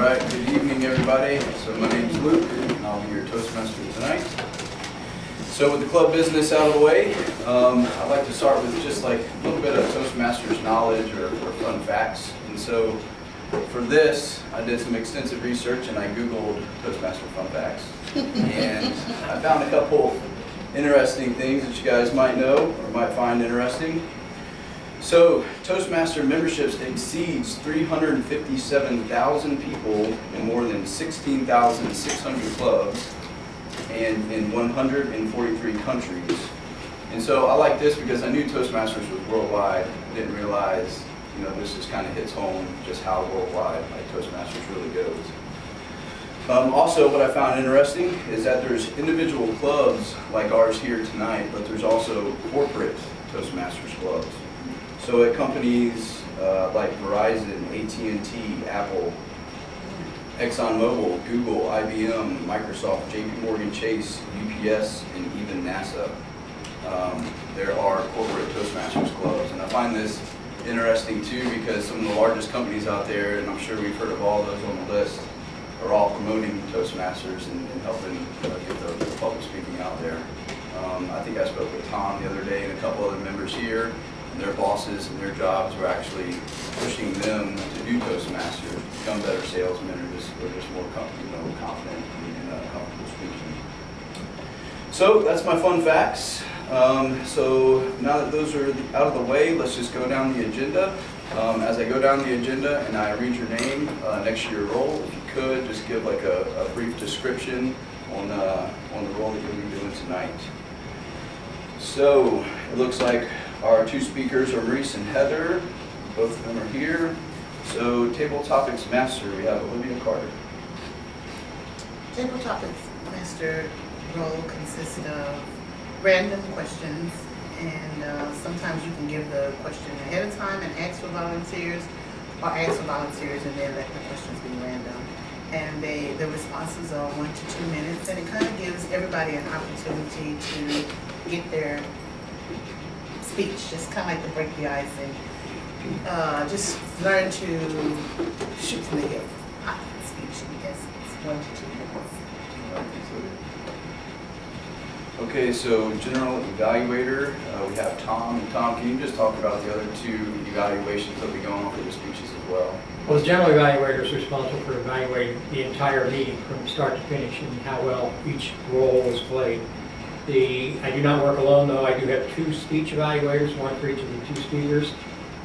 right, good evening everybody. So my name's Luke and I'll be your Toastmaster tonight. So with the club business out of the way, I'd like to start with just like a little bit of Toastmasters knowledge or fun facts. And so for this, I did some extensive research and I Googled Toastmaster fun facts. And I found a couple interesting things that you guys might know or might find interesting. So Toastmaster memberships exceeds 357,000 people in more than 16,600 clubs and in 143 countries. And so I like this because I knew Toastmasters was worldwide. I didn't realize, this just kind of hits home just how worldwide Toastmasters really goes. Also, what I found interesting is that there's individual clubs like ours here tonight, but there's also corporate Toastmasters clubs. So at companies like Verizon, AT&T, Apple, ExxonMobil, Google, IBM, Microsoft, JP Morgan Chase, UPS, and even NASA, there are corporate Toastmasters clubs. And I find this interesting too because some of the largest companies out there, and I'm sure we've heard of all those on the list, are all promoting Toastmasters and helping get the public speaking out there. I think I spoke with Tom the other day and a couple other members here. Their bosses and their jobs were actually pushing them to do Toastmasters, become better salesmen, or just more confident and comfortable speaking. So that's my fun facts. So now that those are out of the way, let's just go down the agenda. As I go down the agenda and I read your name next to your role, if you could just give like a brief description on the role that you'll be doing tonight. So it looks like our two speakers are Maurice and Heather. Both of them are here. So Table Topics Master, we have Olivia Carter. Table Topics Master role consists of random questions, and sometimes you can give the question ahead of time and ask for volunteers, or ask for volunteers and then let the questions be random. And the responses are 1 to 2 minutes, and it kind of gives everybody an opportunity to get their speech, just kind of like to break the ice and just learn to shoot from the hip. Hot speech, I guess it's 1 to 2 minutes. Okay, so general evaluator, we have Tom. And Tom, can you just talk about the other two evaluations that will be going on for the speeches as well? Well, the general evaluator is responsible for evaluating the entire meeting from start to finish and how well each role was played. I do not work alone, though. I do have 2 speech evaluators, one for each of the 2 speakers.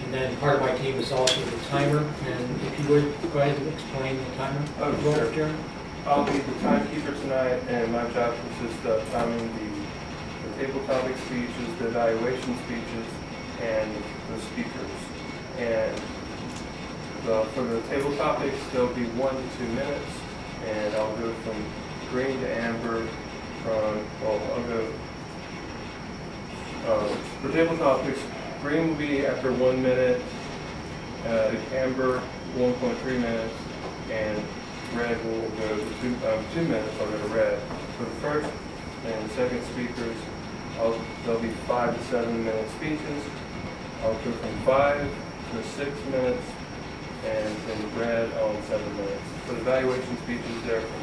And then part of my team is also the timer. And if you would, go ahead and explain the timer. Oh, sure. Jeremy? I'll be the timekeeper tonight, and my job consists of timing the table topic speeches, the evaluation speeches, and the speakers. And for the table topics, there'll be 1 to 2 minutes, and I'll go from green to amber. For table topics, green will be after 1 minute, amber 1.3 minutes, and red will go to 2 minutes. I'll go to red. For the first and second speakers, there'll be 5 to 7 minute speeches. I'll go from 5 to 6 minutes, and then red on 7 minutes. For the evaluation speeches, they're from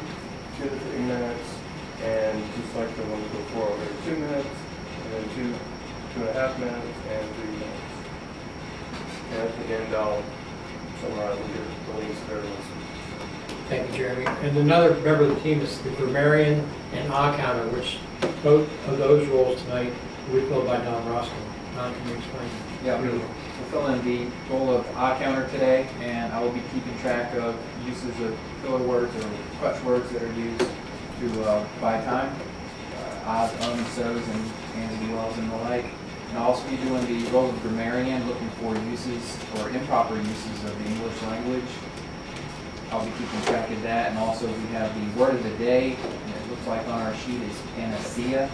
2 to 3 minutes. And just like the one before, I'll go to 2 minutes, and then 2.5 minutes, and 3 minutes. And at the end, I'll summarize and give the links for everyone's speeches. Thank you, Jeremy. And another member of the team is the grammarian and counter, which both of those roles tonight will be filled by Don Roscoe. Don, can you explain? Yeah, we'll fill in the role of counter today, and I will be keeping track of uses of filler words or crutch words that are used to buy time, odds, so's, and wells and the like. And I'll also be doing the role of grammarian, looking for uses or improper uses of the English language. I'll be keeping track of that, and also we have the word of the day, and it looks like on our sheet is panacea. It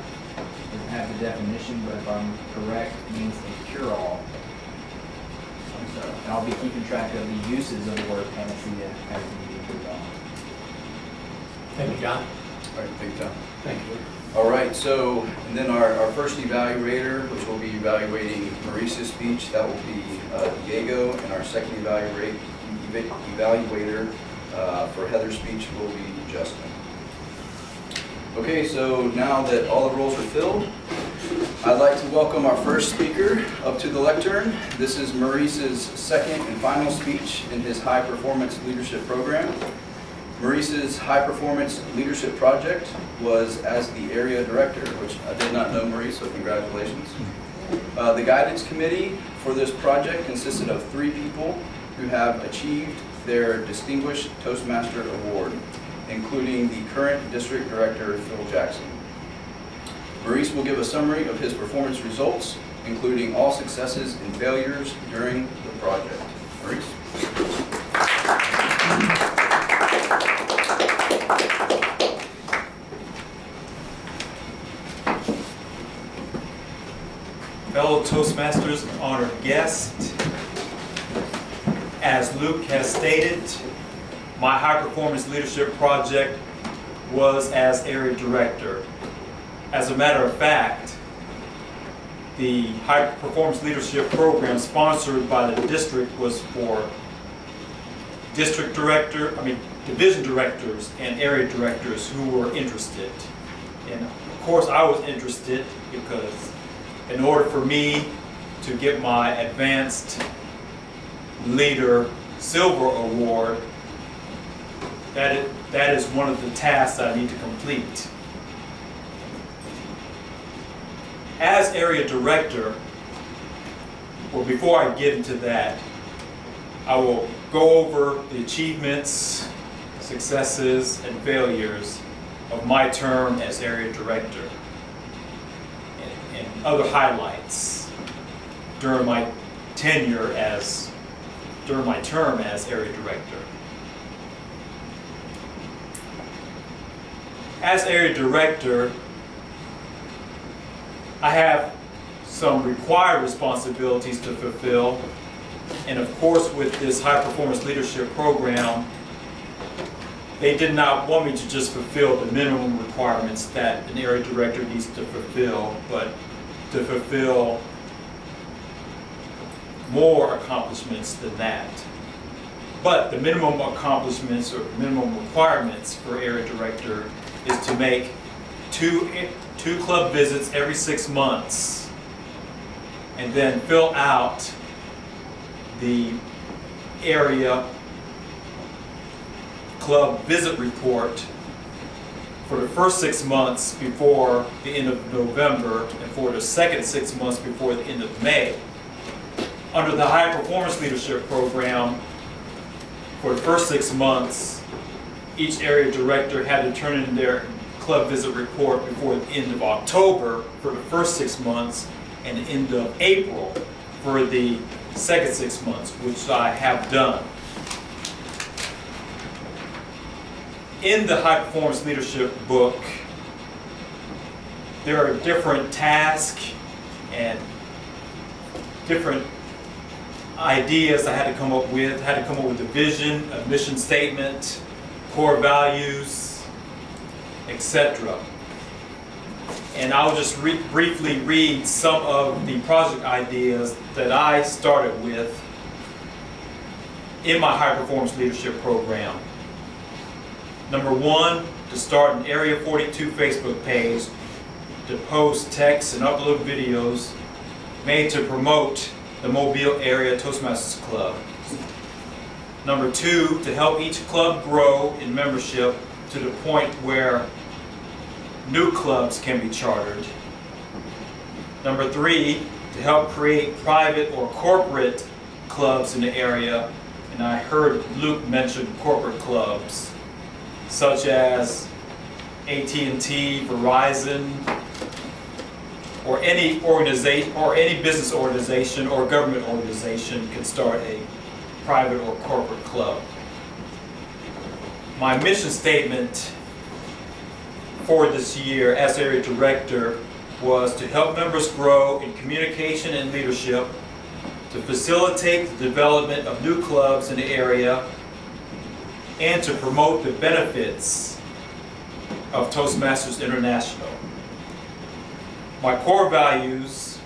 doesn't have the definition, but if I'm correct, it means a cure-all. So, and I'll be keeping track of the uses of the word panacea as we move on. Thank you, John. All right, thank you, Tom. Thank you. All right, so and then our first evaluator, which will be evaluating Maurice's speech, that will be Diego, and our second evaluator For Heather's speech will be Justin. Okay, so now that all the roles are filled, I'd like to welcome our first speaker up to the lectern. This is Maurice's second and final speech in his High Performance Leadership Program. Maurice's High Performance Leadership Project was as the area director, which I did not know, Maurice, so congratulations. The guidance committee for this project consisted of 3 people who have achieved their Distinguished Toastmaster Award, including the current district director, Phil Jackson. Maurice will give a summary of his performance results, including all successes and failures during the project. Maurice? Fellow Toastmasters and honored guests, as Luke has stated, my High Performance Leadership Project was as area director. As a matter of fact, the High Performance Leadership Program sponsored by the district was for division directors and area directors who were interested. And of course I was interested because in order for me to get my Advanced Leader Silver Award, that is one of the tasks I need to complete. As area director, well, before I get into that, I will go over the achievements, successes, and failures of my term as area director and other highlights during my tenure during my term as area director. As area director, I have some required responsibilities to fulfill, and of course with this High Performance Leadership Program, they did not want me to just fulfill the minimum requirements that an area director needs to fulfill, but to fulfill more accomplishments than that. But the minimum accomplishments or minimum requirements for area director is to make two club visits every 6 months and then fill out the area club visit report for the first 6 months before the end of November and for the second 6 months before the end of May. Under the High Performance Leadership Program, for the first 6 months, each area director had to turn in their club visit report before the end of October for the first 6 months and the end of April for the second 6 months, which I have done. In the High Performance Leadership book, there are different tasks and different ideas I had to come up with. I had to come up with a vision, a mission statement, core values, etc. And I'll just briefly read some of the project ideas that I started with in my High Performance Leadership Program. Number 1, to start an Area 42 Facebook page to post text and upload videos made to promote the Mobile Area Toastmasters Club. Number 2, to help each club grow in membership to the point where new clubs can be chartered. Number 3, to help create private or corporate clubs in the area, and I heard Luke mention corporate clubs such as AT&T, Verizon, or any organization or any business organization or government organization can start a private or corporate club. My mission statement for this year as area director was to help members grow in communication and leadership, to facilitate the development of new clubs in the area, and to promote the benefits of Toastmasters International. My core values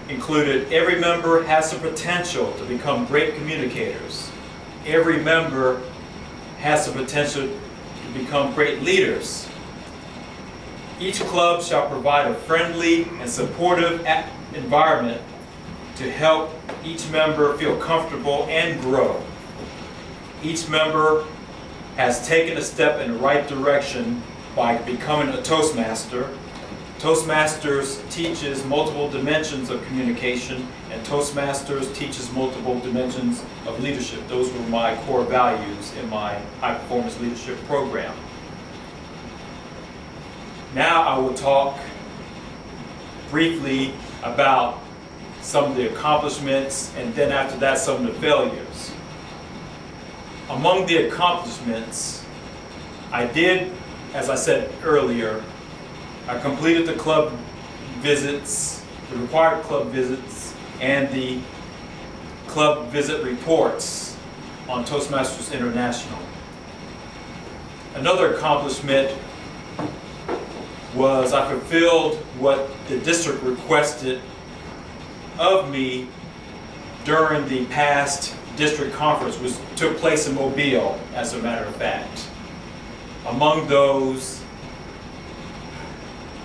included every member has the potential to become great communicators. every member has the potential to become great leaders. Each club shall provide a friendly and supportive environment to help each member feel comfortable and grow. Each member has taken a step in the right direction by becoming a Toastmaster. Toastmasters teaches multiple dimensions of communication, and Toastmasters teaches multiple dimensions of leadership. Those were my core values in my high performance leadership program. Now I will talk briefly about some of the accomplishments, and then after that some of the failures. Among the accomplishments, I did, as I said earlier, I completed the club visits, the required club visits, and the club visit reports on Toastmasters International. Another accomplishment was I fulfilled what the district requested of me during the past district conference, which took place in Mobile, as a matter of fact. Among those,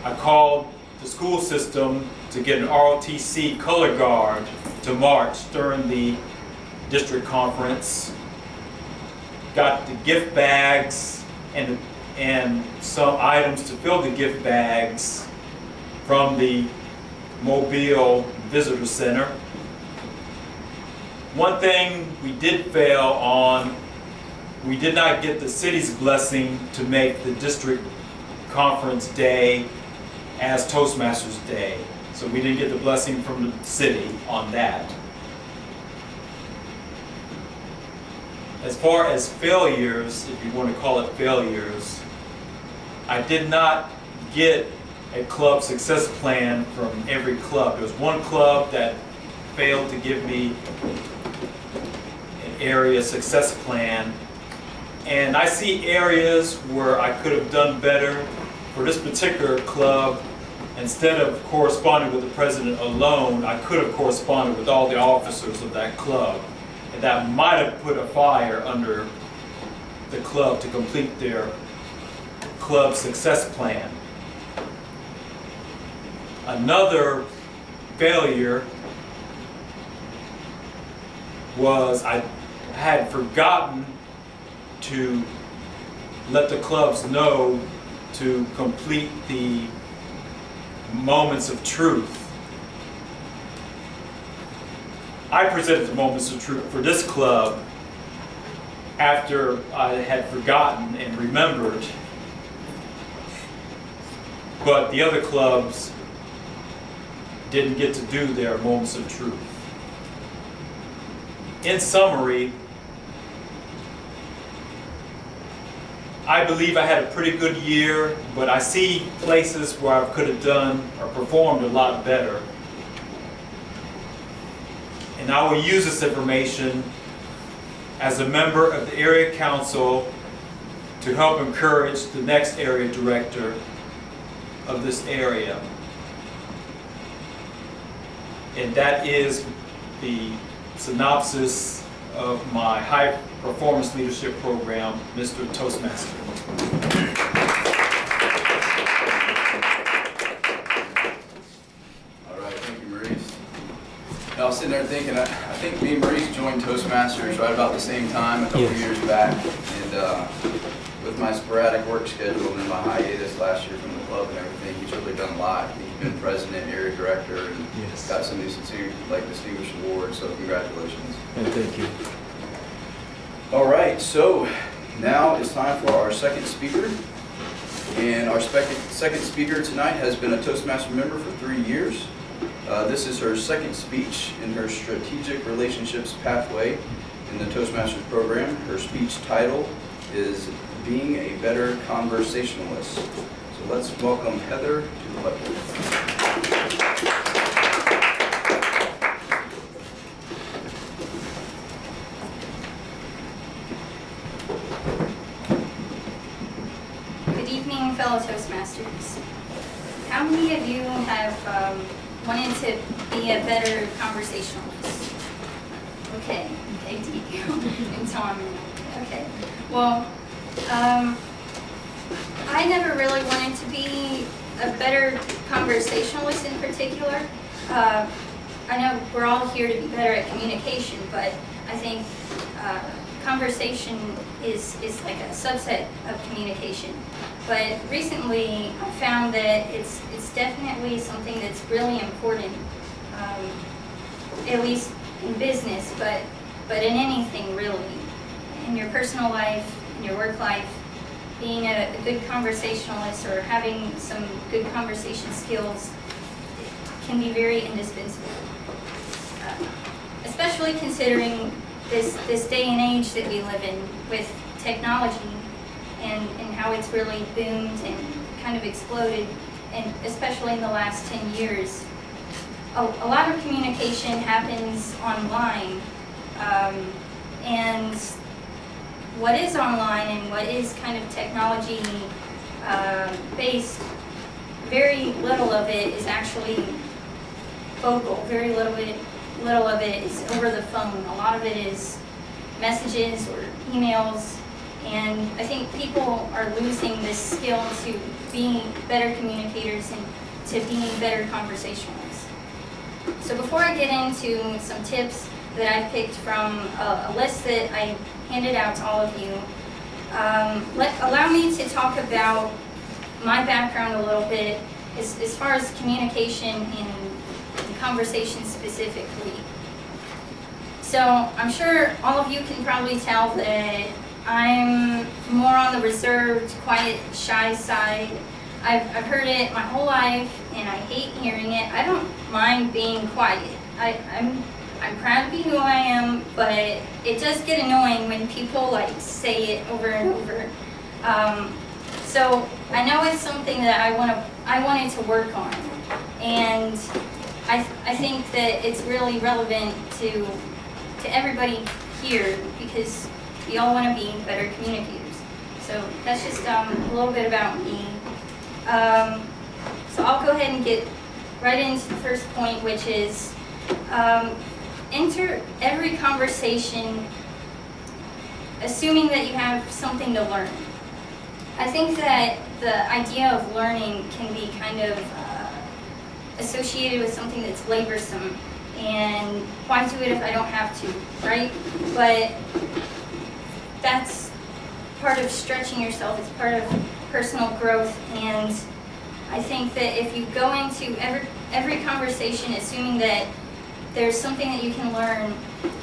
I called the school system to get an ROTC color guard to march during the district conference, got the gift bags and some items to fill the gift bags from the Mobile Visitor Center. One thing we did fail on, we did not get the city's blessing to make the district conference day as Toastmasters Day. So we didn't get the blessing from the city on that. As far as failures, if you want to call it failures, I did not get a club success plan from every club. There was one club that failed to give me an area success plan. And I see areas where I could have done better. For this particular club, instead of corresponding with the president alone, I could have corresponded with all the officers of that club. And that might have put a fire under the club to complete their club success plan. Another failure was I had forgotten to let the clubs know to complete the moments of truth. I presented the moments of truth for this club after I had forgotten and remembered, but the other clubs didn't get to do their moments of truth. In summary, I believe I had a pretty good year, but I see places where I could have done or performed a lot better. And I will use this information as a member of the area council to help encourage the next area director of this area. And that is the synopsis of my high performance leadership program, Mr. Toastmaster. All right, thank you, Maurice. Now, I was sitting there thinking, I think me and Maurice joined Toastmasters right about the same time, a couple years back. And with my sporadic work schedule and my hiatus last year from the club and everything, he's really done a lot. He's been president, area director, and got some of these distinguished awards, so congratulations. And thank you. All right, so now it's time for our second speaker. And our second speaker tonight has been a Toastmaster member for 3 years. This is her second speech in her Strategic Relationships Pathway in the Toastmasters program. Her speech title is Being a Better Conversationalist. So let's welcome Heather to the podium. Good evening, fellow Toastmasters. How many of you have wanted to be a better conversationalist? Okay, D. And It's on. Okay. Well, I never really wanted to be a better conversationalist in particular. I know we're all here to be better at communication, but I think conversation is like a subset of communication. But recently, I found that it's definitely something that's really important, at least in business, but in anything really, in your personal life, in your work life. Being a good conversationalist or having some good conversation skills can be very indispensable. Especially considering this day and age that we live in with technology and how it's really boomed and kind of exploded, and especially in the last 10 years. A lot of communication happens online, and what is online and what is kind of technology based, very little of it is actually vocal. Very little of it is over the phone. A lot of it is messages or emails, and I think people are losing this skill to being better communicators and to being better conversationalists. So before I get into some tips that I picked from a list that I handed out to all of you, allow me to talk about my background a little bit as far as communication and conversation specifically. So I'm sure all of you can probably tell that I'm more on the reserved, quiet, shy side. I've heard it my whole life and I hate hearing it. I don't mind being quiet. I'm proud to be who I am, but it does get annoying when people like say it over and over. So I know it's something that I wanted to work on, and I think that it's really relevant to everybody here because we all want to be better communicators. So that's just a little bit about me. So I'll go ahead and get right into the first point, which is enter every conversation assuming that you have something to learn. I think that the idea of learning can be kind of associated with something that's laborsome, and why do it if I don't have to, right? But that's part of stretching yourself, it's part of personal growth, and I think that if you go into every conversation assuming that there's something that you can learn,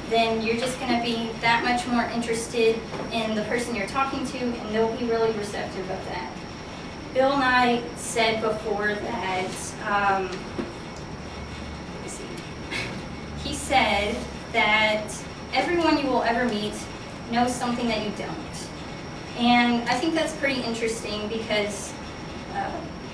then you're just going to be that much more interested in the person you're talking to, and they'll be really receptive of that. Bill and I said before that, he said that everyone you will ever meet knows something that you don't. And I think that's pretty interesting because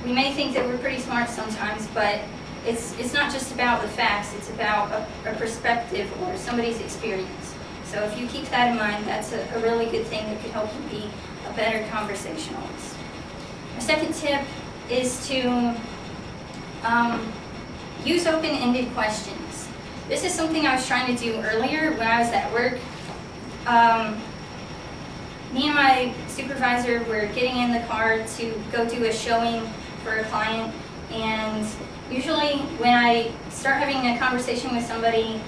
we may think that we're pretty smart sometimes, but it's not just about the facts, it's about a perspective or somebody's experience. So if you keep that in mind, that's a really good thing that could help you be a better conversationalist. My second tip is to use open-ended questions. This is something I was trying to do earlier when I was at work. Me and my supervisor were getting in the car to go do a showing for a client, and usually when I start having a conversation with somebody,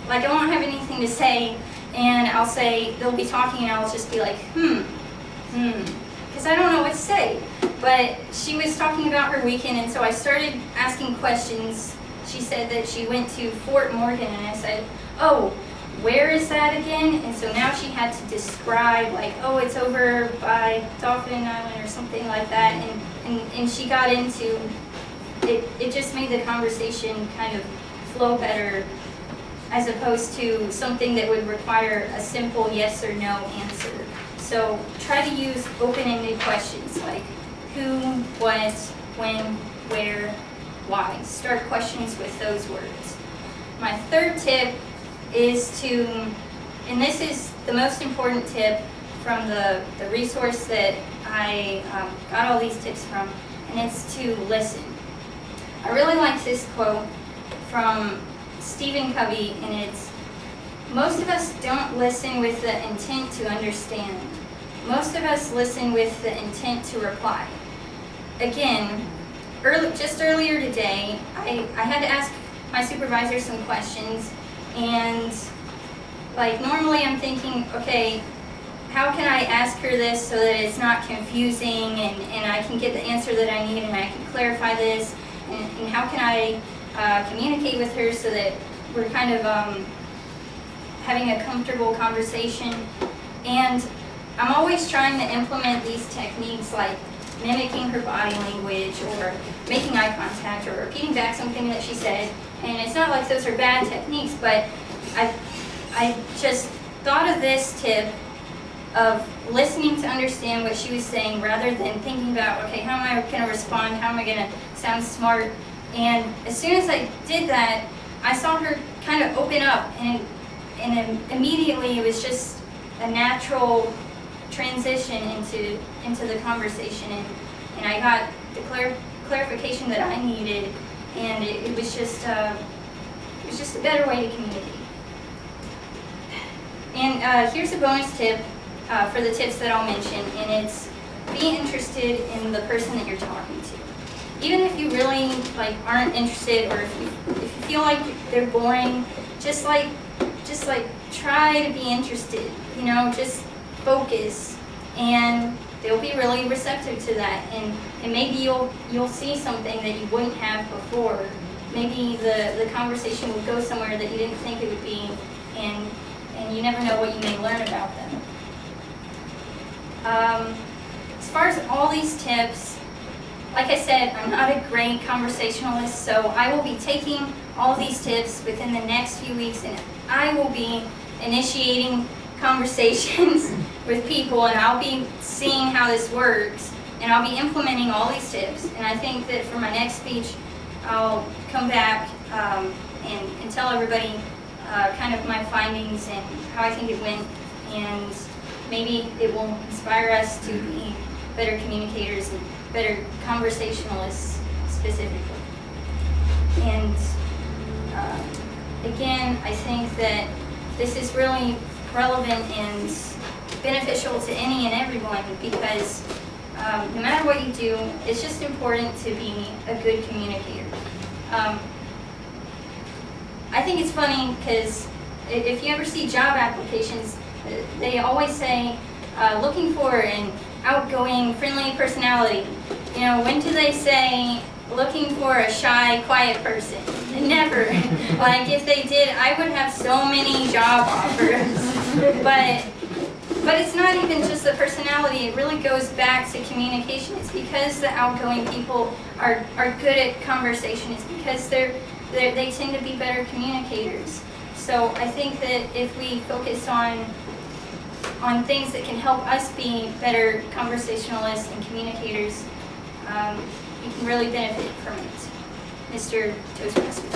like I won't have anything to say, and I'll say, they'll be talking and I'll just be like, because I don't know what to say. But she was talking about her weekend, and so I started asking questions. She said that she went to Fort Morgan, and I said, oh, where is that again? And so now she had to describe, like, oh, it's over by Dauphin Island or something like that, and she got into it. It just made the conversation kind of flow better, as opposed to something that would require a simple yes or no answer. So try to use open-ended questions like who, what, when, where, why. Start questions with those words. My third tip is to, and this is the most important tip from the resource that I got all these tips from, and it's to listen. I really like this quote from Stephen Covey, and it's, most of us don't listen with the intent to understand. Most of us listen with the intent to reply. Again, just earlier today, I had to ask my supervisor some questions, and like normally I'm thinking, okay, how can I ask her this so that it's not confusing and I can get the answer that I need and I can clarify this, and how can I communicate with her so that we're kind of having a comfortable conversation. And I'm always trying to implement these techniques like mimicking her body language or making eye contact or repeating back something that she said. And it's not like those are bad techniques, but I just thought of this tip of listening to understand what she was saying rather than thinking about, okay, how am I going to respond? How am I going to sound smart? And as soon as I did that, I saw her kind of open up, and immediately it was just a natural transition into the conversation, and I got the clarification that I needed, and it was just a better way to communicate. And here's a bonus tip for the tips that I'll mention, and it's be interested in the person that you're talking to. Even if you really aren't interested, or if you feel like they're boring, just try to be interested. Just focus, and they'll be really receptive to that. And maybe you'll see something that you wouldn't have before. Maybe the conversation will go somewhere that you didn't think it would be, and you never know what you may learn about them. As far as all these tips, like I said, I'm not a great conversationalist, so I will be taking all these tips within the next few weeks, and I will be initiating conversations with people, and I'll be seeing how this works, and I'll be implementing all these tips. And I think that for my next speech, I'll come back and tell everybody kind of my findings and how I think it went, and maybe it will inspire us to be better communicators and better conversationalists specifically. And again, I think that this is really relevant and beneficial to any and everyone, because no matter what you do, it's just important to be a good communicator. I think it's funny because if you ever see job applications, they always say looking for an outgoing, friendly personality. When do they say looking for a shy, quiet person? Never. Like, if they did, I would have so many job offers. But it's not even just the personality. It really goes back to communication. It's because the outgoing people are good at conversation. It's because they tend to be better communicators. So I think that if we focus on things that can help us be better conversationalists and communicators, you can really benefit from it. Mr. Toastmaster.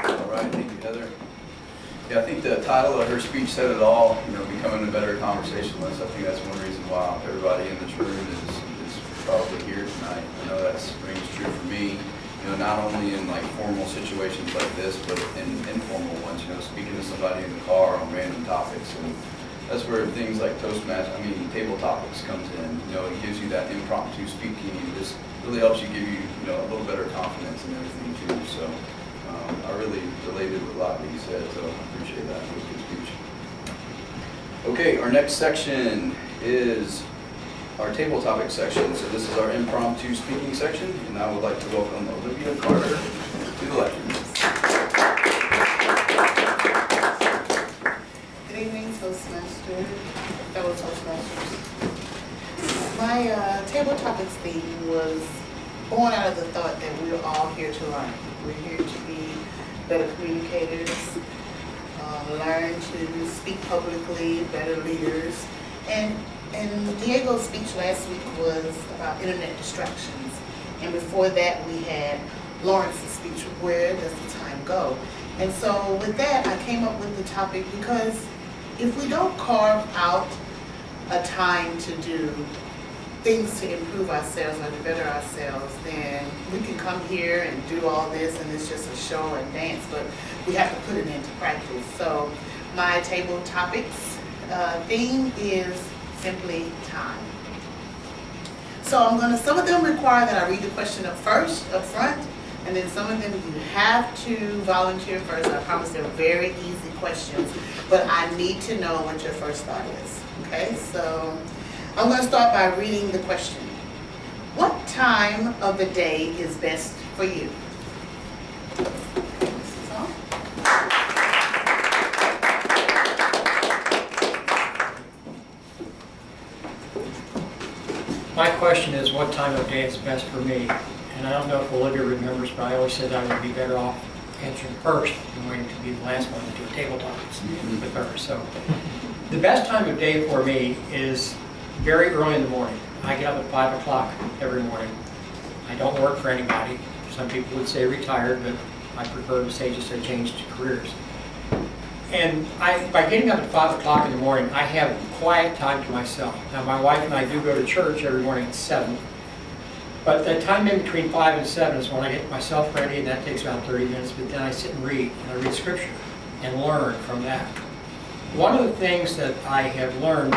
All right, thank you, Heather. Yeah, I think the title of her speech said it all, becoming a better conversationalist. I think that's one reason why everybody in this room is probably here tonight. I know that rings true for me, not only in formal situations like this, but in informal ones, speaking to somebody in the car on random topics. And that's where things like table topics comes in. It gives you that impromptu speaking, and just really helps give you, a little better confidence and everything too. So I really related with a lot that you said, so I appreciate that. It was a good speech. Okay, our next section is our table topic section. So this is our impromptu speaking section, and I would like to welcome Olivia Carter to the lecture. Good evening, Toastmaster, fellow Toastmasters. My table topics theme was born out of the thought that we're all here to learn. We're here to be better communicators, learn to speak publicly, better leaders. And Diego's speech last week was about internet distractions. And before that, we had Lawrence's speech, where does the time go? And so with that, I came up with the topic because if we don't carve out a time to do things to improve ourselves or to better ourselves, then we can come here and do all this and it's just a show and dance, but we have to put it into practice. So my table topics theme is simply time. So some of them require that I read the question up front, and then some of them you have to volunteer first. I promise they're very easy questions, but I need to know what your first thought is. Okay, so I'm going to start by reading the question. What time of the day is best for you? My question is, what time of day is best for me? And I don't know if Olivia remembers, but I always said I would be better off answering first than waiting to be the last one to do a table topics with her. So the best time of day for me is very early in the morning. I get up at 5 o'clock every morning. I don't work for anybody. Some people would say retired, but I prefer to say just I changed careers. And by getting up at 5 o'clock in the morning, I have quiet time to myself. Now, my wife and I do go to church every morning at 7. But that time in between 5 and 7 is when I get myself ready, and that takes about 30 minutes. But then I sit and read Scripture and learn from that. One of the things that I have learned,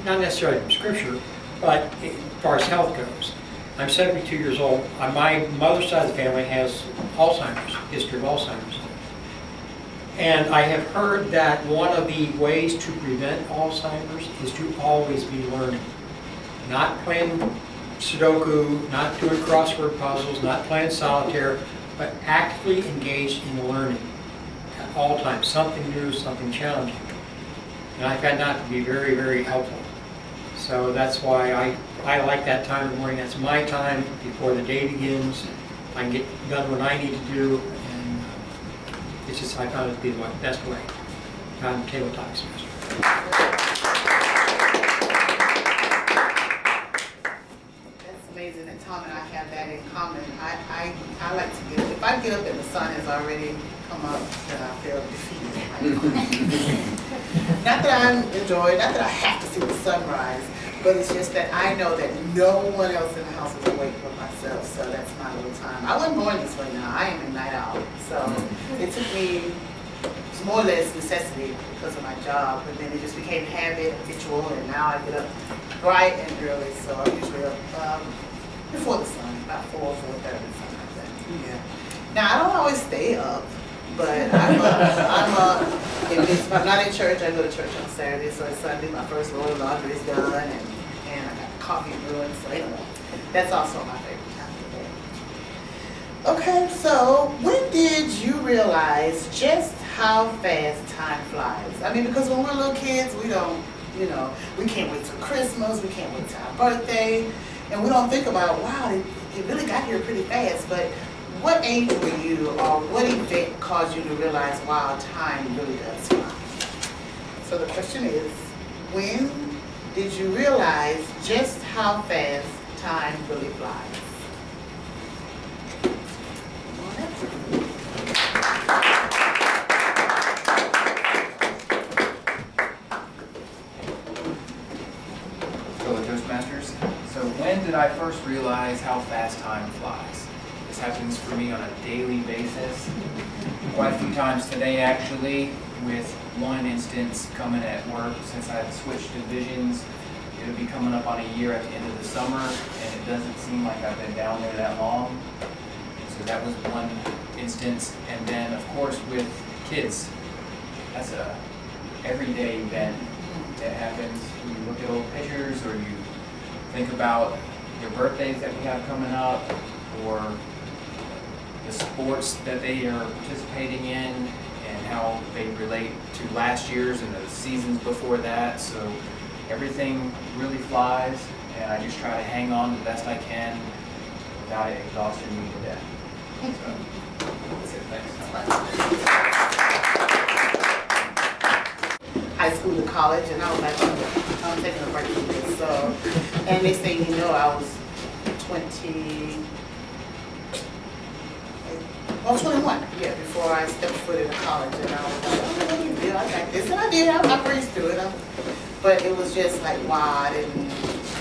not necessarily from Scripture, but as far as health goes, I'm 72 years old. My mother's side of the family has Alzheimer's, history of Alzheimer's. And I have heard that one of the ways to prevent Alzheimer's is to always be learning. Not playing Sudoku, not doing crossword puzzles, not playing solitaire, but actively engaged in learning at all times. Something new, something challenging. And I found that to be very, very helpful. So that's why I like that time of the morning. That's my time before the day begins. I can get done what I need to do. It's just, I found it to be the best way. I'm table topics master. That's amazing that Tom and I have that in common. I like to get up. If I get up and the sun has already come up, then I feel defeated. Not that I enjoy, not that I have to see the sunrise, but it's just that I know that no one else in the house is awake but myself, so that's my little time. I wasn't born this way now. I am a night owl. So it took me, it's more or less necessity because of my job, but then it just became habit, habitual, and now I get up bright and early, so I'm usually up before the sun, about 4, 4:30, something like that. Yeah. Now, I don't always stay up, but I'm up. If I'm not in church, I go to church on Saturday, so it's Sunday, my first load of laundry is done, and I got coffee brewing, so anyway, that's also my favorite time of the day. Okay, so when did you realize just how fast time flies? I mean, because when we're little kids, we don't, we can't wait till Christmas, we can't wait till our birthday, and we don't think about, wow, it really got here pretty fast, but what age were you, or what event caused you to realize, wow, time really does fly? So the question is, when did you realize just how fast time really flies? Fellow Toastmasters, so when did I first realize how fast time flies? This happens for me on a daily basis, quite a few times today actually, with one instance coming at work since I've switched divisions. It'll be coming up on a year at the end of the summer, and it doesn't seem like I've been down there that long. So that was one instance, and then of course with kids, that's a everyday event that happens. You look at old pictures, or you think about your birthdays that we have coming up, or the sports that they are participating in and how they relate to last year's and the seasons before that. So everything really flies, and I just try to hang on the best I can without it exhausting me to death. So that's it. Thanks. High school to college, and I was like, I'm taking a break from this. So, and next thing you know, I was 21, yeah, before I stepped foot into college, and I was like, oh, what do you do? I got this, and I did, I breezed through it. But it was just like, wow, I didn't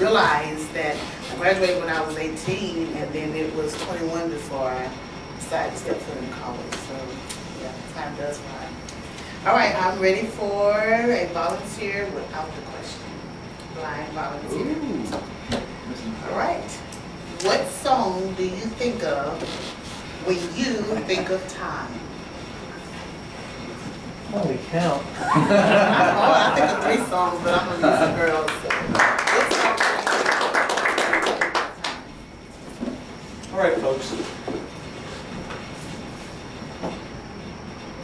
realize that I graduated when I was 18, and then it was 21 before I decided to step foot in college. So, yeah, time does fly. All right, I'm ready for a volunteer without the question. Blind volunteer. All right. What song do you think of when you think of time? Holy cow. I think of 3 songs, but I'm gonna use the girls. So. What song do you think of? All right, folks.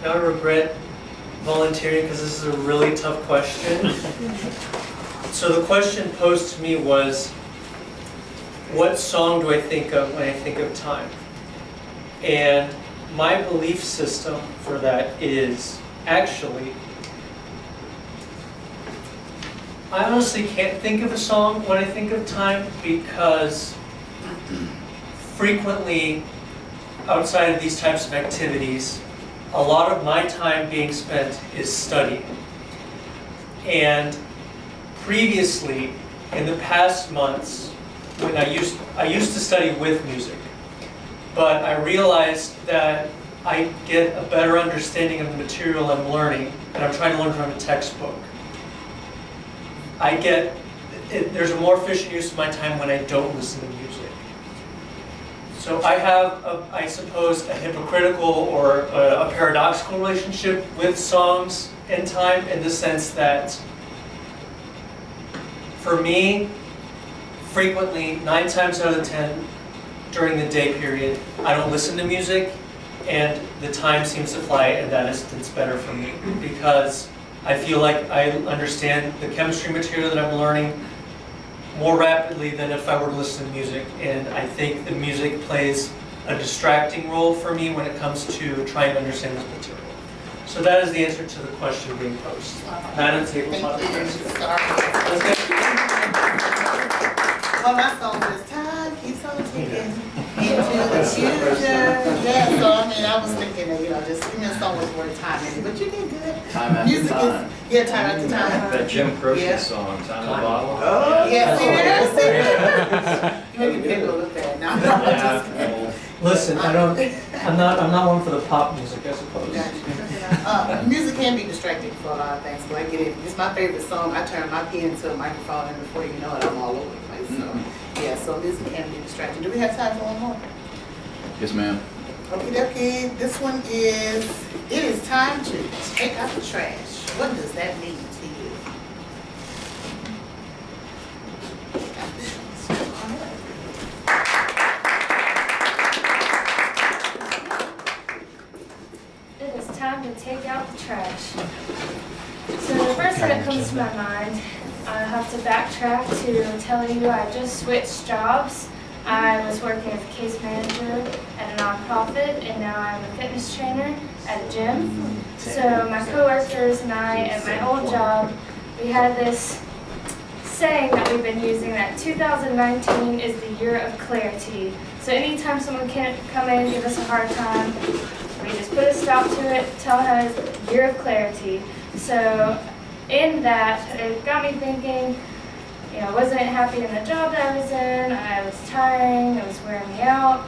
I regret volunteering because this is a really tough question. So the question posed to me was, what song do I think of when I think of time? And my belief system for that is actually, I honestly can't think of a song when I think of time because frequently outside of these types of activities, a lot of my time being spent is studying. And previously, in the past months, when I used to study with music, but I realized that I get a better understanding of the material I'm learning, and I'm trying to learn from a textbook. There's a more efficient use of my time when I don't listen to music. So I have, I suppose, a hypocritical or a paradoxical relationship with songs and time in the sense that, for me, frequently, 9 times out of 10, during the day period, I don't listen to music, and the time seems to fly in that instance better for me, because I feel like I understand the chemistry material that I'm learning more rapidly than if I were to listen to music. And I think the music plays a distracting role for me when it comes to trying to understand this material. So that is the answer to the question being posed. Madam Table Thank you. Monitor. Sorry. Well, my song is Time Keeps on Ticking into the Future. Yeah, so I mean, I was thinking that, just give me a song with the word time in it, but you did good. Time after Music time. Time after time. That Jim Croce Yeah. song, Time in the Bottle. Oh, yeah, see there? You make me go look bad now. I'm just kidding. Listen, I'm not one for the pop music, I suppose. Music can be distracting for a lot of things, but I get it. It's my favorite song. I turn my pen into a microphone, and before you know it, I'm all over the place. So, yeah, so music can be distracting. Do we have time for one more? Yes, ma'am. Okay, this one is, it is time to take out the trash. What does that mean to you? It is time to take out the trash. So the first thing that comes to my mind, I have to backtrack to telling you I just switched jobs. I was working as a case manager at a nonprofit, and now I'm a fitness trainer at a gym. So my coworkers and I at my old job, we had this saying that we've been using that 2019 is the year of clarity. So anytime someone can't come in and give us a hard time, we just put a stop to it, tell them it's the year of clarity. So in that, it got me thinking, I wasn't happy in the job that I was in. I was tiring, it was wearing me out.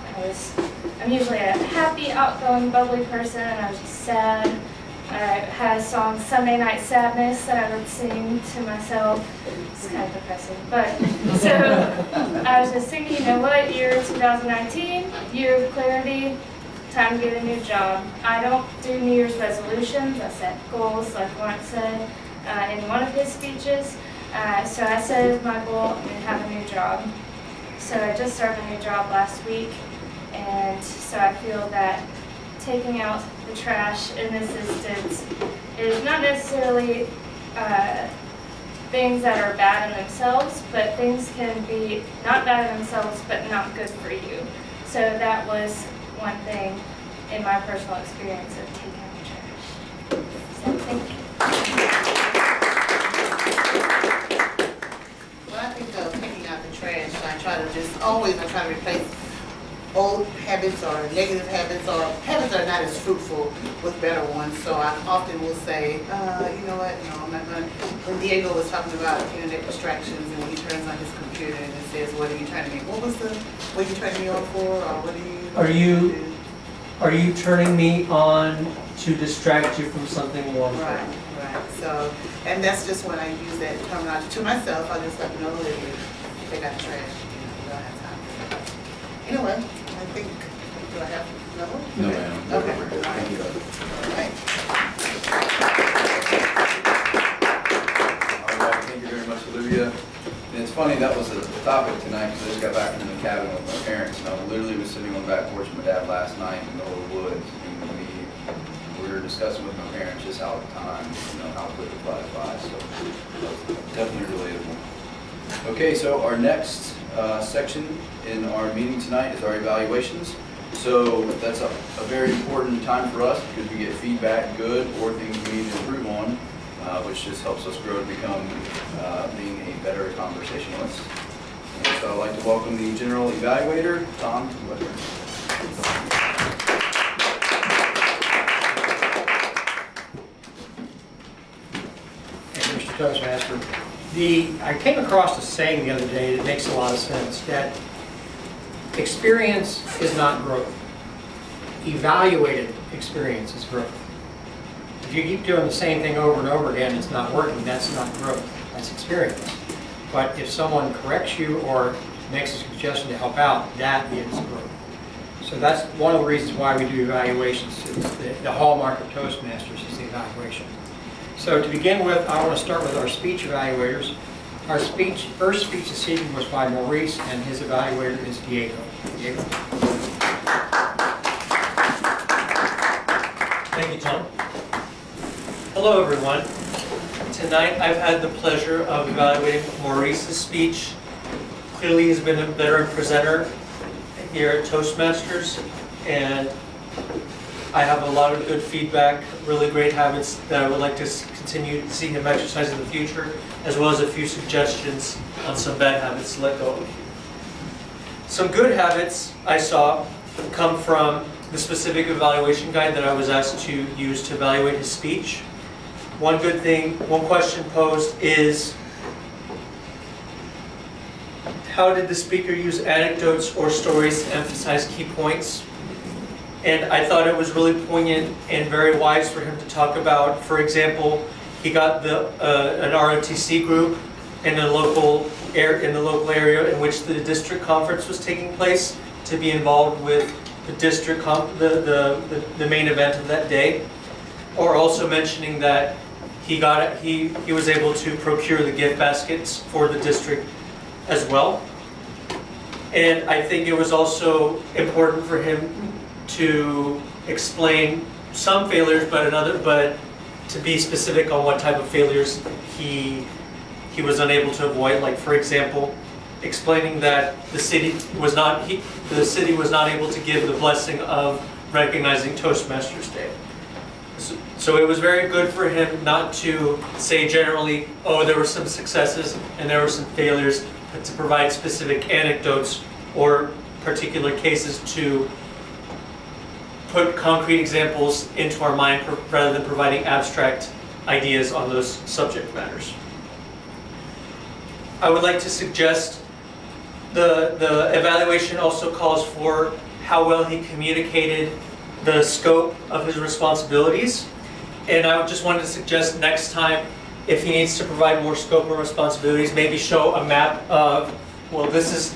I'm usually a happy, outgoing, bubbly person, and I was just sad. I had a song, Sunday Night Sadness, that I would sing to myself. It's kind of depressing, but so I was just thinking, what, year 2019, year of clarity, time to get a new job. I don't do New Year's resolutions. I set goals, like Lawrence said in one of his speeches. So I said as my goal, I'm going to have a new job. So I just started a new job last week, and so I feel that taking out the trash in this instance is not necessarily things that are bad in themselves, but things can be not bad in themselves, but not good for you. So that was one thing in my personal experience of taking out the trash. So thank you. When I think of taking out the trash, I try to replace old habits or negative habits or habits that are not as fruitful with better ones. So I often will say, you know what, no, I'm not gonna. When Diego was talking about internet distractions and when he turns on his computer and it says, what are you turning me, what are you turning me on for, or what are you? Are you turning me on to distract you from something more important? Right. So, and that's just when I use that terminology to myself. I just let them know that they got trash. We don't have time for that. Anyway, I think, do I have another one? No, ma'am. Okay. We're good. Thank you. All right. All right, thank you very much, Olivia. And it's funny, that was the topic tonight, because I just got back from the cabin with my parents, and I literally was sitting on the back porch with my dad last night in the middle of the woods, and we were discussing with my parents just how time, how quick it flies by, so definitely relatable. Okay, so our next section in our meeting tonight is our evaluations. So that's a very important time for us because we get feedback, good or things we need to improve on, which just helps us grow to become being a better conversationalist. And so I'd like to welcome the general evaluator, Tom Weber. Hey, Mr. Toastmaster. I came across a saying the other day that makes a lot of sense, that experience is not growth. Evaluated experience is growth. If you keep doing the same thing over and over again, it's not working, that's not growth, that's experience. But if someone corrects you or makes a suggestion to help out, that is growth. So that's one of the reasons why we do evaluations. It's the hallmark of Toastmasters is the evaluation. So to begin with, I want to start with our speech evaluators. Our first speech this evening was by Maurice, and his evaluator is Diego. Diego. Thank you, Tom. Hello, everyone. Tonight, I've had the pleasure of evaluating Maurice's speech. Clearly, he's been a veteran presenter here at Toastmasters, and I have a lot of good feedback, really great habits that I would like to continue to see him exercise in the future, as well as a few suggestions on some bad habits to let go of. Some good habits I saw come from the specific evaluation guide that I was asked to use to evaluate his speech. One good thing, one question posed is, how did the speaker use anecdotes or stories to emphasize key points? And I thought it was really poignant and very wise for him to talk about, for example, he got an ROTC group in the local area in which the district conference was taking place to be involved with the district the main event of that day, or also mentioning that he was able to procure the gift baskets for the district as well. And I think it was also important for him to explain some failures, but to be specific on what type of failures he was unable to avoid. Like, for example, explaining that the city was not able to give the blessing of recognizing Toastmasters Day. So it was very good for him not to say generally, oh, there were some successes and there were some failures, but to provide specific anecdotes or particular cases to put concrete examples into our mind rather than providing abstract ideas on those subject matters. I would like to suggest the evaluation also calls for how well he communicated the scope of his responsibilities. And I just wanted to suggest next time, if he needs to provide more scope or responsibilities, maybe show a map of, well, this is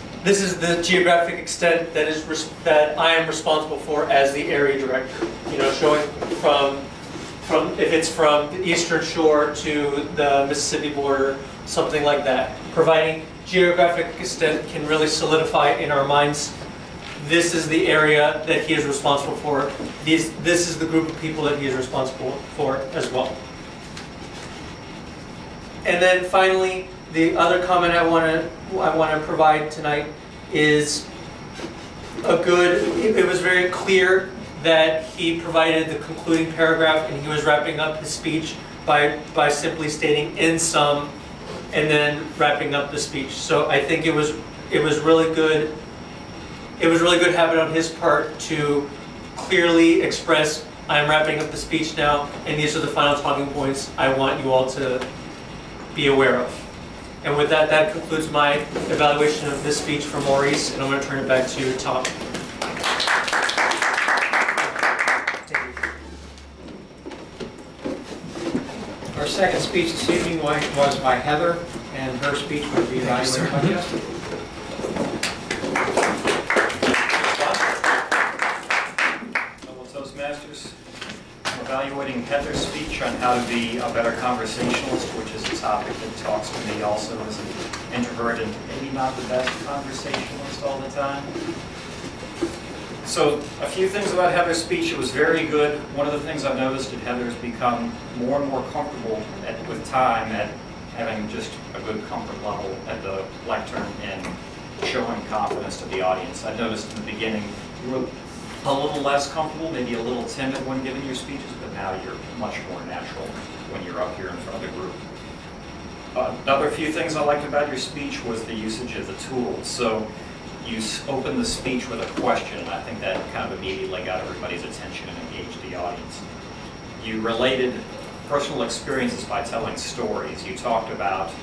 the geographic extent that I am responsible for as the area director. Showing from if it's from the Eastern Shore to the Mississippi border, something like that. Providing geographic extent can really solidify in our minds, this is the area that he is responsible for. This is the group of people that he is responsible for as well. And then finally, the other comment I want to provide tonight is it was very clear that he provided the concluding paragraph and he was wrapping up his speech by simply stating "in sum" and then wrapping up the speech. So I think it was really good It was a really good habit on his part to clearly express, I'm wrapping up the speech now, and these are the final talking points I want you all to be aware of. And with that, that concludes my evaluation of this speech for Maurice, and I'm going to turn it back to you, Tom. Our second speech this evening was by Heather, and her speech will be evaluated by Justin. Fellow Toastmasters, I'm evaluating Heather's speech on how to be a better conversationalist, which is a topic that talks to me also as an introvert and maybe not the best conversationalist all the time. So a few things about Heather's speech. It was very good. One of the things I've noticed that Heather's become more and more comfortable with time at having just a good comfort level at the lectern and showing confidence to the audience. I noticed in the beginning you were a little less comfortable, maybe a little timid when giving your speeches, but now you're much more natural when you're up here in front of the group. Another few things I liked about your speech was the usage of the tools. So you opened the speech with a question, and I think that kind of immediately got everybody's attention and engaged the audience. You related personal experiences by telling stories. You talked about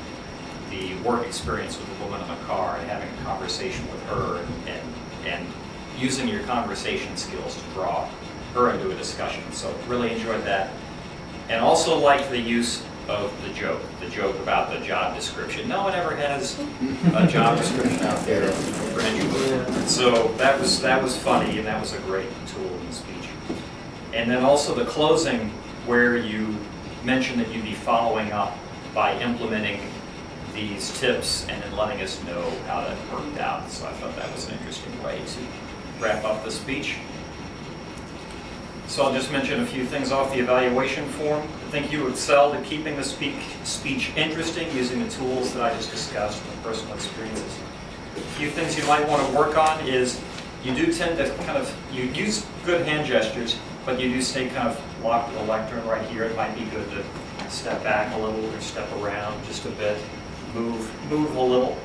the work experience with the woman in the car and having a conversation with her and using your conversation skills to draw her into a discussion. So really enjoyed that. And also liked the use of the joke about the job description. No one ever has a job description out there for introverts. So that was funny, and that was a great tool in the speech. And then also the closing, where you mentioned that you'd be following up by implementing these tips and then letting us know how that worked out. So I thought that was an interesting way to wrap up the speech. So I'll just mention a few things off the evaluation form. I think you excelled at keeping the speech interesting using the tools that I just discussed and personal experiences. A few things you might want to work on is you do tend to you use good hand gestures, but you do stay kind of locked to the lectern right here. It might be good to step back a little or step around just a bit, move a little.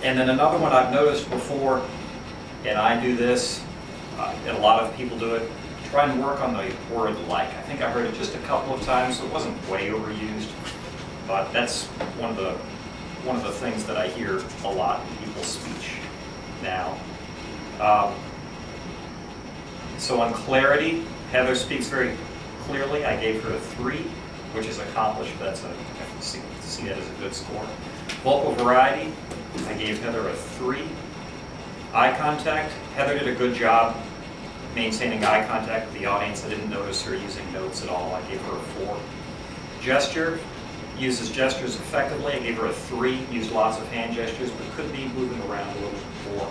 And then another one I've noticed before, and I do this, and a lot of people do it, try and work on the word like. I think I heard it just a couple of times, so it wasn't way overused, but that's one of the things that I hear a lot in people's speech now. So on clarity, Heather speaks very clearly. I gave her a 3, which is accomplished. I see that as a good score. Vocal variety, I gave Heather a 3. Eye contact, Heather did a good job maintaining eye contact with the audience. I didn't notice her using notes at all. I gave her a 4. Gesture, uses gestures effectively. I gave her a 3, used lots of hand gestures, but could be moving around a little bit more.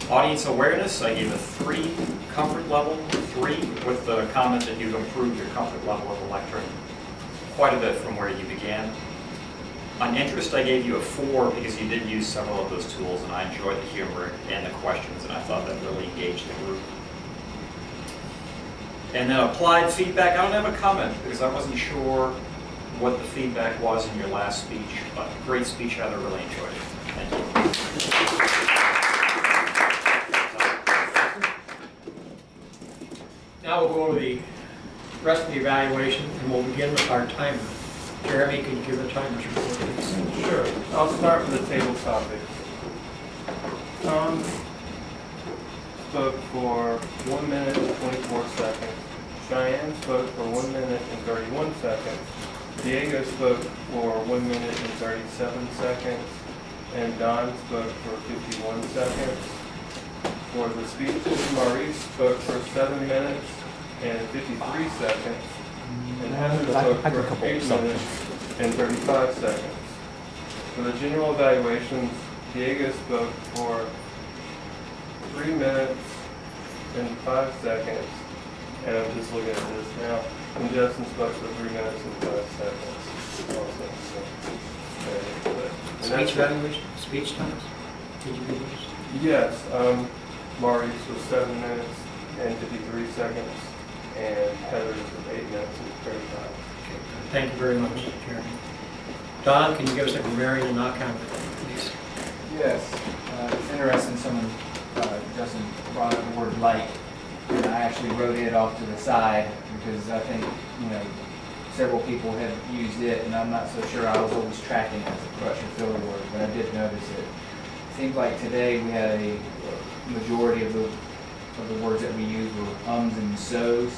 Audience awareness, I gave a 3. Comfort level, 3, with the comment that you've improved your comfort level of the lectern quite a bit from where you began. On interest, I gave you a 4 because you did use several of those tools, and I enjoyed the humor and the questions, and I thought that really engaged the group. And then applied feedback, I don't have a comment because I wasn't sure what the feedback was in your last speech, but great speech, Heather, really enjoyed it. Thank you. Now we'll go over the rest of the evaluation, and we'll begin with our timer. Jeremy, can you give the timer's report, please? Sure. I'll start with the table topics. Tom spoke for 1 minute and 24 seconds. Cheyenne spoke for 1 minute and 31 seconds. Diego spoke for 1 minute and 37 seconds. And Don spoke for 51 seconds. For the speeches, Maurice spoke for 7 minutes and 53 seconds. And Heather spoke for 8 minutes and 35 seconds. For the general evaluations, Diego spoke for 3 minutes and 5 seconds. And I'm just looking at this now. And Justin spoke for 3 minutes and 5 seconds. Also, Speech evaluation, speech times? Did you do those? Yes, Maurice was 7 minutes and 53 seconds, and Heather's was 8 minutes and 35. Okay, thank you very much, Jeremy. Don, can you give us a grammarian and not count, please? Yes, it's interesting, someone Justin brought up the word light, and I actually wrote it off to the side because I think, several people have used it, and I'm not so sure I was always tracking it as a crutch or filler word, but I did notice it. Seems like today we had a majority of the words that we used were ums and so's,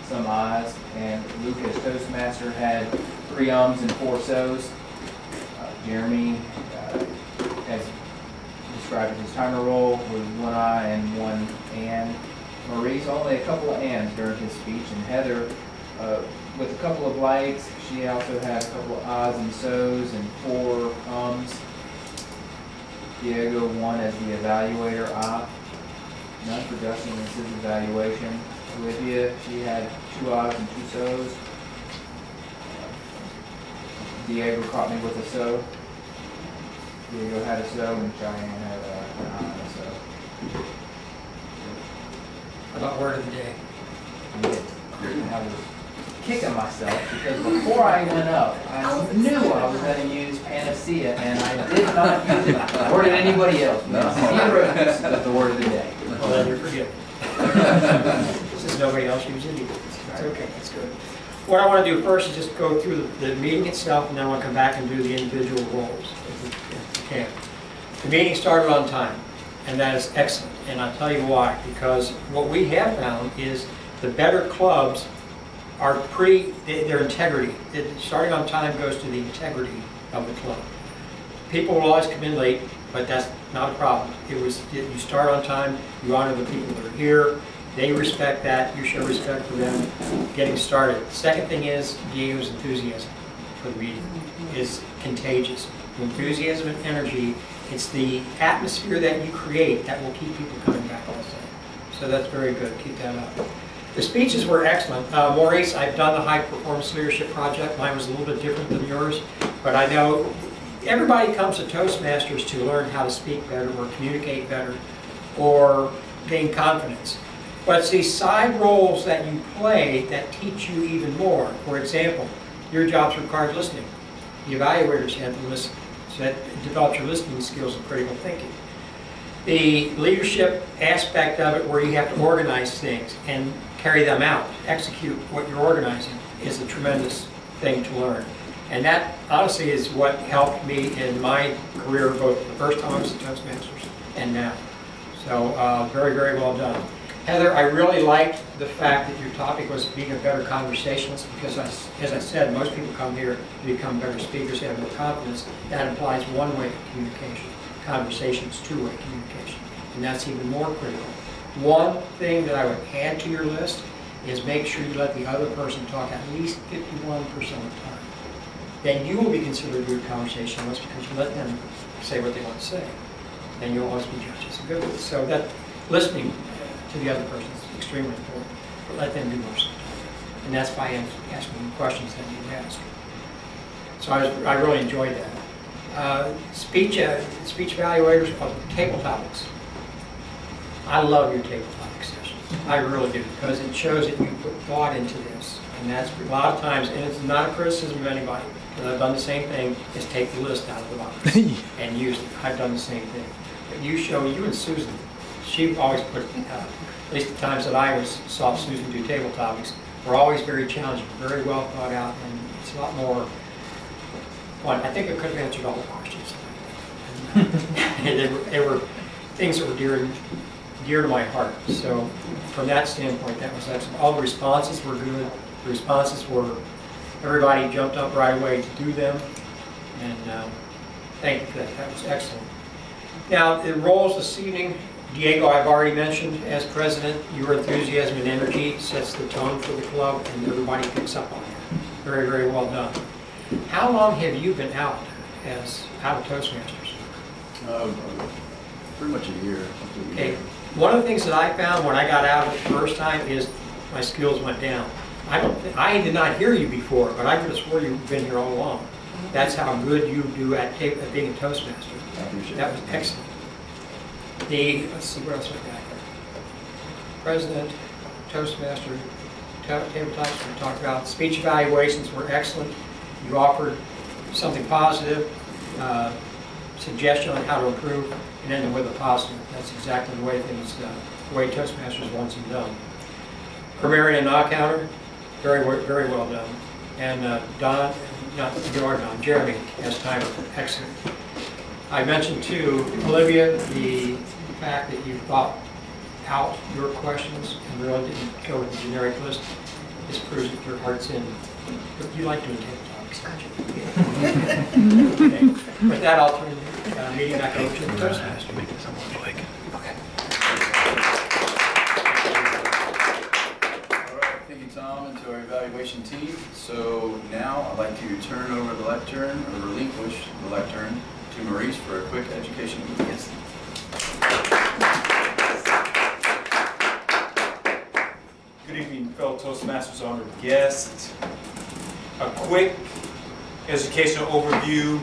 some ahs, and Luke as Toastmaster had 3 ums and 4 so's. Jeremy, as described in his timer roll, was 1 ah and 1 and. Maurice, only a couple of ands during his speech, and Heather, with a couple of lights, she also had a couple of ahs and so's and 4 ums. Diego, 1 as the evaluator, ah. None for Justin as his evaluation. Olivia, she had 2 ahs and 2 so's. Diego caught me with a so. Diego had a so, and Cheyenne had an ah and a so. How about word of the day? I was kicking myself because before I went up, I knew I was going to use panacea, and I did not use it. Or did anybody else? No. Zero use of the word of the day. Well, then you're forgiven. Since nobody else used it either. It's okay, that's good. What I want to do first is just go through the meeting itself, and then I want to come back and do the individual roles, if we can. The meeting started on time, and that is excellent. And I'll tell you why. Because what we have found is the better clubs are their integrity. Starting on time goes to the integrity of the club. People will always come in late, but that's not a problem. You start on time, you honor the people that are here, they respect that, you show respect for them getting started. The second thing is Diego's enthusiasm for the meeting is contagious. Enthusiasm and energy, it's the atmosphere that you create that will keep people coming back all the time. So that's very good, keep that up. The speeches were excellent. Maurice, I've done the High Performance Leadership Project. Mine was a little bit different than yours, but I know everybody comes to Toastmasters to learn how to speak better or communicate better or gain confidence. But it's these side roles that you play that teach you even more. For example, your jobs required listening. The evaluators had to listen. So that develops your listening skills and critical thinking. The leadership aspect of it, where you have to organize things and carry them out, execute what you're organizing, is a tremendous thing to learn. And that, honestly, is what helped me in my career, both the first time I was at Toastmasters and now. So, very, very well done. Heather, I really liked the fact that your topic was being a better conversationalist, because as I said, most people come here to become better speakers, have more confidence. That implies one-way communication. Conversation is two-way communication, and that's even more critical. One thing that I would add to your list is make sure you let the other person talk at least 51% of the time. Then you will be considered a good conversationalist because you let them say what they want to say. Then you'll always be judged as a good one. So that listening to the other person is extremely important, but let them do most of the time. And that's by asking questions that you ask. So I really enjoyed that. Speech evaluators of table topics. I love your table topic sessions. I really do, because it shows that you put thought into this. And that's a lot of times, and it's not a criticism of anybody, but I've done the same thing, is take the list out of the box and use it. I've done the same thing. But you and Susan, she always put, at least the times that I saw Susan do table topics, were always very challenging, very well thought out, and it's a lot more fun. I think I could have answered all the questions. And they were things that were dear to my heart. So from that standpoint, that was excellent. All the responses were good. The responses were, everybody jumped up right away to do them. And thank you for that. That was excellent. Now, the roles this evening, Diego, I've already mentioned as president. Your enthusiasm and energy sets the tone for the club, and everybody picks up on that. Very, very well done. How long have you been out of Toastmasters? Pretty much a year. Okay. One of the things that I found when I got out the first time is my skills went down. I did not hear you before, but I could have swore you've been here all along. That's how good you do at being a Toastmaster. I appreciate that was excellent. Let's see, what else we got here? President, Toastmaster, tabletops we talked about. Speech evaluations were excellent. You offered something positive. suggestion on how to improve, and ending with a positive. That's exactly the way things done, the way Toastmasters wants them done. Premiering and knock counter, very well done. And Jeremy has timer, excellent. I mentioned to Olivia the fact that you thought out your questions and really didn't go with the generic list. This proves that your heart's in. But you like doing TED Talks. Okay. With that, I'll turn the meeting back over to the Toastmaster. Okay. All right, thank you, Tom, and to our evaluation team. So now I'd like to turn over the lectern, or relinquish the lectern, to Maurice for a quick education. Yes. Good evening, fellow Toastmasters, honored guests. A quick educational overview,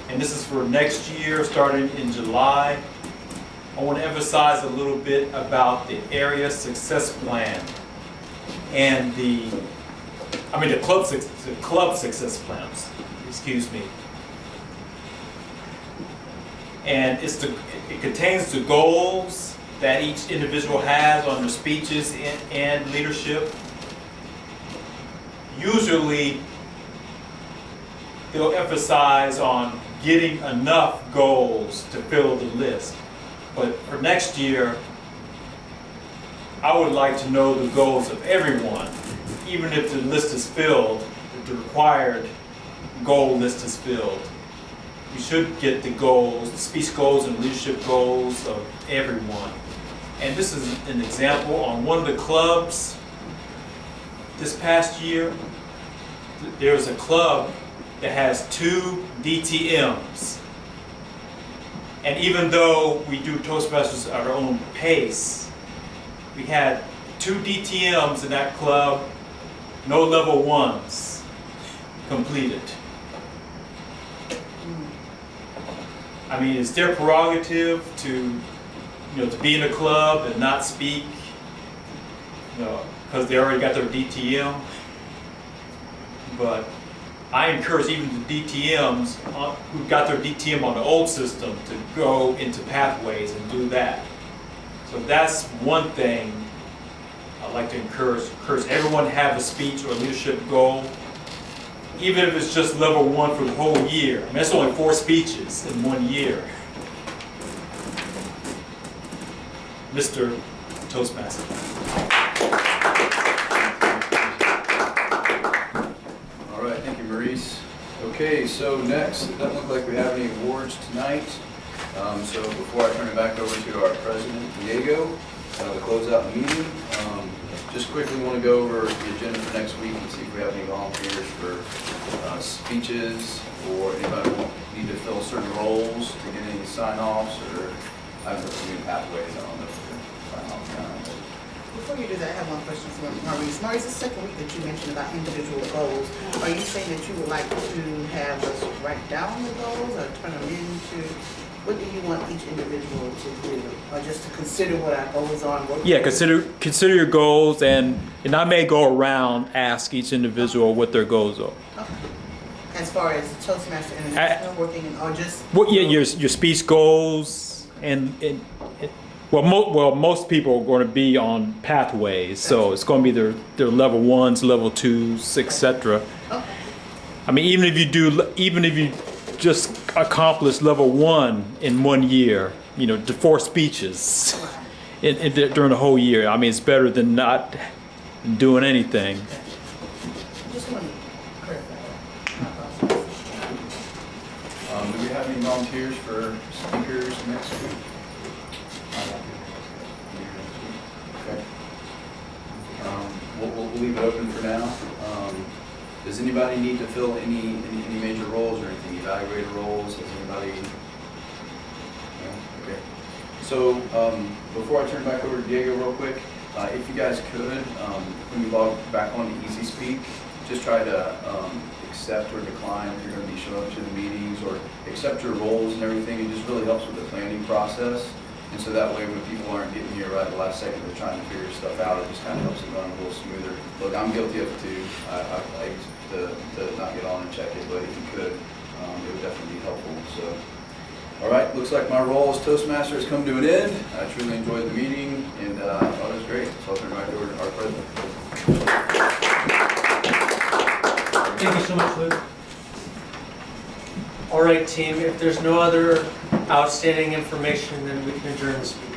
and this is for next year, starting in July. I want to emphasize a little bit about the area success plan and the club success plans. Excuse me. And it contains the goals that each individual has on their speeches and leadership. Usually, they'll emphasize on getting enough goals to fill the list. But for next year, I would like to know the goals of everyone, even if the list is filled, if the required goal list is filled. We should get the goals, the speech goals and leadership goals of everyone. And this is an example on one of the clubs this past year. There's a club that has 2 DTMs. And even though we do Toastmasters at our own pace, we had 2 DTMs in that club, no level 1s completed. I mean, it's their prerogative to be in a club and not speak, because they already got their DTM. But I encourage even the DTMs who got their DTM on the old system to go into pathways and do that. So that's one thing I'd like to encourage everyone to have a speech or leadership goal, even if it's just level 1 for the whole year. I mean, that's only 4 speeches in 1 year. Mr. Toastmaster. All right, thank you, Maurice. Okay, so next, it doesn't look like we have any awards tonight. So before I turn it back over to our president, Diego, to close out the meeting, just quickly want to go over the agenda for next week and see if we have any volunteers for speeches, or anybody need to fill certain roles to get any sign-offs, or I don't know if we need pathways. I don't know if we can sign off now. Before you do that, I have one question for Maurice. Maurice, the second week that you mentioned about individual goals, are you saying that you would like to have us write down the goals or turn them into, what do you want each individual to do? Or just to consider what our goals are? And Yeah, consider your goals, and I may go around, ask each individual what their goals are. Okay. As far as Toastmaster International working, or just? Well, yeah, your speech goals, and most people are going to be on pathways, so it's going to be their level 1s, level 2s, etc. Okay. I mean, even if you just accomplish level 1 in 1 year, the 4 speeches during the whole year. I mean, it's better than not doing anything. Just want to clarify. Do we have any volunteers for speakers next week? Okay. We'll leave it open for now. Does anybody need to fill any major roles or anything? Evaluator roles? Has anybody? No? Okay. So before I turn back over to Diego real quick, if you guys could, when you log back on to Easy Speak, just try to accept or decline if you're going to be showing up to the meetings, or accept your roles and everything. It just really helps with the planning process. And so that way, when people aren't getting here right at the last second, they're trying to figure stuff out, it just kind of helps it run a little smoother. Look, I'm guilty of it too. I used to not get on and check it, but if you could, it would definitely be helpful. So, All right, looks like my role as Toastmaster has come to an end. I truly enjoyed the meeting, and I thought it was great. So I'll turn it back over to our president. Thank you so much, Luke. All right, team, if there's no other outstanding information, then we can adjourn this meeting.